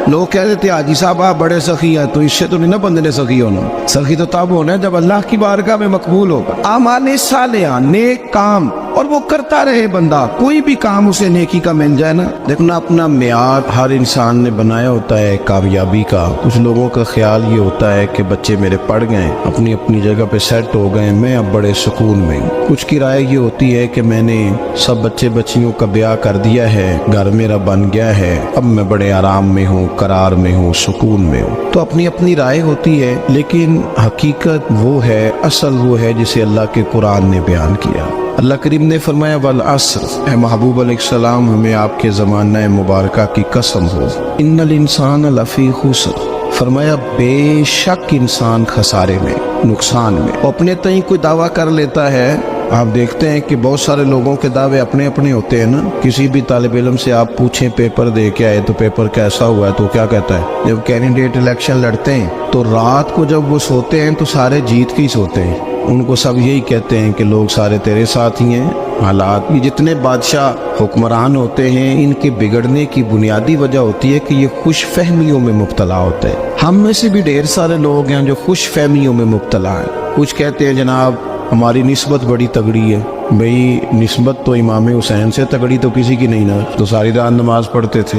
لوگ کہتے تھے حاجی صاحب آپ بڑے سخی ہیں، تو اس سے تو نہیں نا بندے نے سخی ہونا، سخی تو تب ہونا ہے جب اللہ کی بارگاہ میں مقبول ہوگا۔ اعمال صالحہ، نیک کام، اور وہ کرتا رہے بندہ، کوئی بھی کام اسے نیکی کا مل جائے نا۔ دیکھنا اپنا معیار ہر انسان نے بنایا ہوتا ہے کامیابی کا۔ کچھ لوگوں کا خیال یہ ہوتا ہے کہ بچے میرے پڑھ گئے، اپنی اپنی جگہ پہ سیٹ ہو گئے، میں اب بڑے سکون میں ہوں۔ کچھ کی رائے یہ ہوتی ہے کہ میں نے سب بچے بچیوں کا بیاہ کر دیا ہے، گھر میرا بن گیا ہے، اب میں بڑے آرام میں ہوں، قرار میں ہوں، سکون میں ہوں۔ تو اپنی اپنی رائے ہوتی ہے، لیکن حقیقت وہ ہے، اصل وہ ہے جسے اللہ کے قرآن نے بیان کیا۔ اللہ کریم نے فرمایا والعصر، اے محبوب علیہ السلام ہمیں آپ کے زمانہ مبارکہ کی قسم ہو، ان الانسان لفی خسر، فرمایا بے شک انسان خسارے میں، نقصان میں۔ وہ اپنے تئیں کوئی دعویٰ کر لیتا ہے، آپ دیکھتے ہیں کہ بہت سارے لوگوں کے دعوے اپنے اپنے ہوتے ہیں نا۔ کسی بھی طالب علم سے آپ پوچھیں پیپر دے کے آئے تو پیپر کیسا ہوا ہے، تو کیا کہتا ہے؟ جب کینڈیڈیٹ الیکشن لڑتے ہیں تو رات کو جب وہ سوتے ہیں تو سارے جیت کے ہی سوتے ہیں، ان کو سب یہی کہتے ہیں کہ لوگ سارے تیرے ساتھ ہی ہیں۔ حالات یہ جتنے بادشاہ حکمران ہوتے ہیں، ان کے بگڑنے کی بنیادی وجہ ہوتی ہے کہ یہ خوش فہمیوں میں مبتلا ہوتے ہیں۔ ہم میں سے بھی ڈھیر سارے لوگ ہیں جو خوش فہمیوں میں مبتلا ہیں۔ کچھ کہتے ہیں جناب ہماری نسبت بڑی تگڑی ہے، بھئی نسبت تو امام حسین سے تگڑی تو کسی کی نہیں نا، تو ساری رات نماز پڑھتے تھے،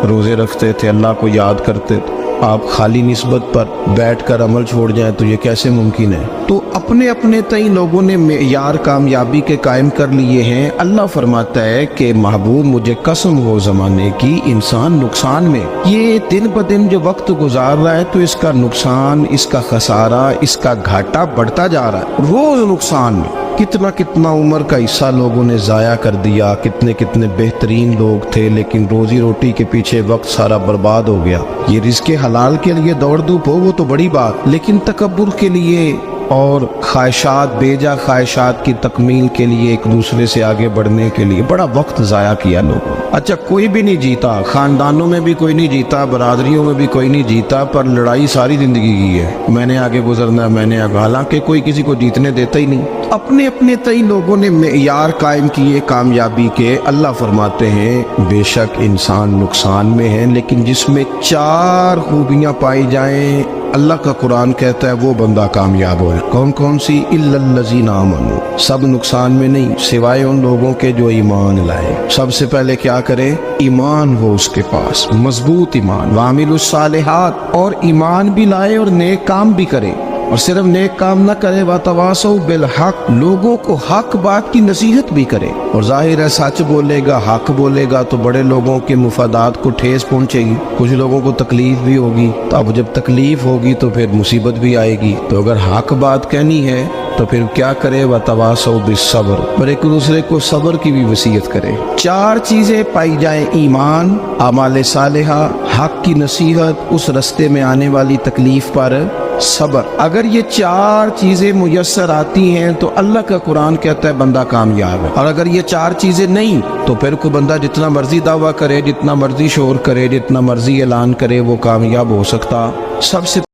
روزے رکھتے تھے، اللہ کو یاد کرتے تھے، آپ خالی نسبت پر بیٹھ کر عمل چھوڑ جائیں تو یہ کیسے ممکن ہے؟ تو اپنے اپنے تئیں لوگوں نے معیار کامیابی کے قائم کر لیے ہیں۔ اللہ فرماتا ہے کہ محبوب مجھے قسم ہو زمانے کی، انسان نقصان میں، یہ دن بدن جو وقت گزار رہا ہے تو اس کا نقصان، اس کا خسارہ، اس کا گھاٹا بڑھتا جا رہا ہے، روز نقصان میں۔ کتنا کتنا عمر کا حصہ لوگوں نے ضائع کر دیا، کتنے کتنے بہترین لوگ تھے لیکن روزی روٹی کے پیچھے وقت سارا برباد ہو گیا۔ یہ رزق حلال کے لیے دوڑ دھوپ ہو وہ تو بڑی بات، لیکن تکبر کے لیے اور خواہشات، بیجا خواہشات کی تکمیل کے لیے، ایک دوسرے سے آگے بڑھنے کے لیے بڑا وقت ضائع کیا لوگوں۔ اچھا کوئی بھی نہیں جیتا، خاندانوں میں بھی کوئی نہیں جیتا، برادریوں میں بھی کوئی نہیں جیتا، پر لڑائی ساری زندگی کی ہے، میں نے آگے گزرنا ہے، میں نے آگے، حالانکہ کوئی کسی کو جیتنے دیتا ہی نہیں۔ اپنے اپنے تئیں لوگوں نے معیار قائم کیے کامیابی کے۔ اللہ فرماتے ہیں بے شک انسان نقصان میں ہے، لیکن جس میں 4 خوبیاں پائی جائیں، اللہ کا قرآن کہتا ہے وہ بندہ کامیاب ہو۔ کون کون سی؟ الا الذین آمنوا، سب نقصان میں نہیں سوائے ان لوگوں کے جو ایمان لائے۔ سب سے پہلے کیا کرے؟ ایمان ہو اس کے پاس، مضبوط ایمان، وعملوا الصالحات، اور ایمان بھی لائے اور نیک کام بھی کرے، اور صرف نیک کام نہ کرے، وَتَوَاصَوْا بِالْحَقِّ، لوگوں کو حق بات کی نصیحت بھی کرے۔ اور ظاہر ہے سچ بولے گا، حق بولے گا تو بڑے لوگوں کے مفادات کو ٹھیس پہنچے گی، کچھ لوگوں کو تکلیف بھی ہوگی، تو اب جب تکلیف ہوگی تو پھر مصیبت بھی آئے گی۔ تو اگر حق بات کہنی ہے تو پھر کیا کرے؟ وَتَوَاصَوْا بِالصَّبْرِ، اور ایک دوسرے کو صبر کی بھی وصیت کرے۔ 4 چیزیں پائی جائیں، ایمان، اعمال صالحہ، حق کی نصیحت، اس رستے میں آنے والی تکلیف پر صبر۔ اگر یہ 4 چیزیں میسر آتی ہیں تو اللہ کا قرآن کہتا ہے بندہ کامیاب ہے۔ اور اگر یہ 4 چیزیں نہیں تو پھر کوئی بندہ جتنا مرضی دعویٰ کرے، جتنا مرضی شور کرے، جتنا مرضی اعلان کرے، وہ کامیاب ہو سکتا۔ سب سے